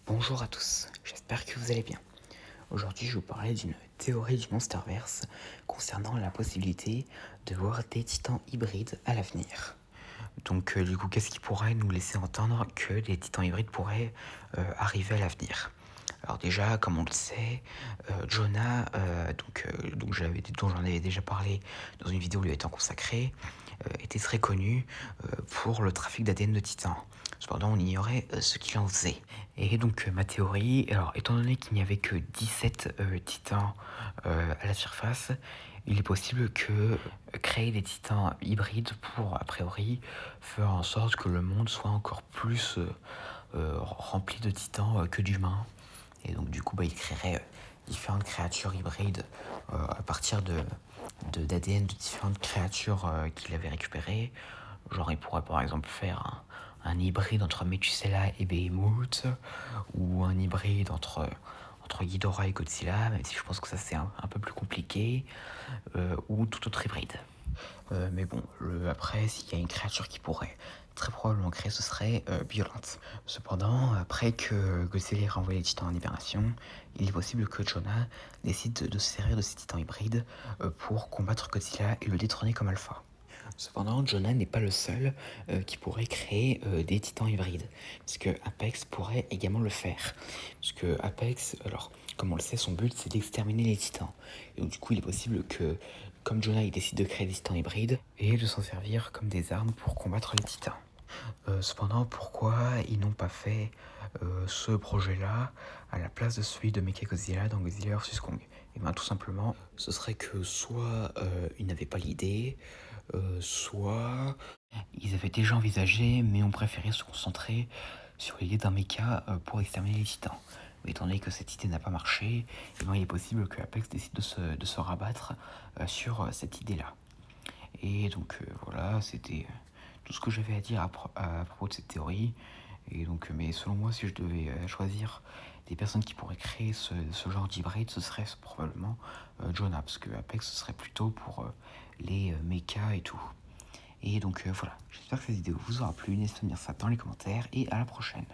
Bonjour à tous, j'espère que vous allez bien. Aujourd'hui, je vais vous parler d'une théorie du Monsterverse concernant la possibilité de voir des titans hybrides à l'avenir. Donc, du coup, qu'est-ce qui pourrait nous laisser entendre que des titans hybrides pourraient arriver à l'avenir? Alors déjà, comme on le sait, Jonah, dont j'en avais déjà parlé dans une vidéo lui étant consacrée, était très connu pour le trafic d'ADN de titans. Cependant, on ignorait ce qu'il en faisait. Et donc, ma théorie, alors étant donné qu'il n'y avait que 17 titans à la surface, il est possible que créer des titans hybrides pour, a priori, faire en sorte que le monde soit encore plus rempli de titans que d'humains. Et donc, du coup, il créerait différentes créatures hybrides à partir d'ADN de différentes créatures qu'il avait récupérées. Genre, il pourrait par exemple faire un hybride entre Metusela et Behemoth, ou un hybride entre Ghidorah et Godzilla, même si je pense que ça c'est un peu plus compliqué, ou tout autre hybride. Mais bon, après, s'il y a une créature qui pourrait très probablement créer, ce serait Violente. Cependant, après que Godzilla ait renvoyé les titans en hibernation, il est possible que Jonah décide de se servir de ces titans hybrides pour combattre Godzilla et le détrôner comme alpha. Cependant, Jonah n'est pas le seul qui pourrait créer des titans hybrides, puisque Apex pourrait également le faire. Puisque Apex, alors, comme on le sait, son but c'est d'exterminer les titans. Et donc, du coup, il est possible que, comme Jonah, il décide de créer des titans hybrides et de s'en servir comme des armes pour combattre les titans. Cependant, pourquoi ils n'ont pas fait ce projet-là à la place de celui de Mechagodzilla dans Godzilla vs Kong? Et bien tout simplement, ce serait que soit ils n'avaient pas l'idée, soit ils avaient déjà envisagé, mais ont préféré se concentrer sur l'idée d'un mecha pour exterminer les titans. Mais étant donné que cette idée n'a pas marché, et bien il est possible que Apex décide de se rabattre sur cette idée-là. Et donc voilà, c'était tout ce que j'avais à dire à propos de cette théorie. Et donc, mais selon moi, si je devais choisir des personnes qui pourraient créer ce genre d'hybride, ce serait probablement Jonah, parce que Apex, ce serait plutôt pour les mechas et tout. Et donc voilà, j'espère que cette vidéo vous aura plu, n'hésitez pas à me dire ça dans les commentaires, et à la prochaine.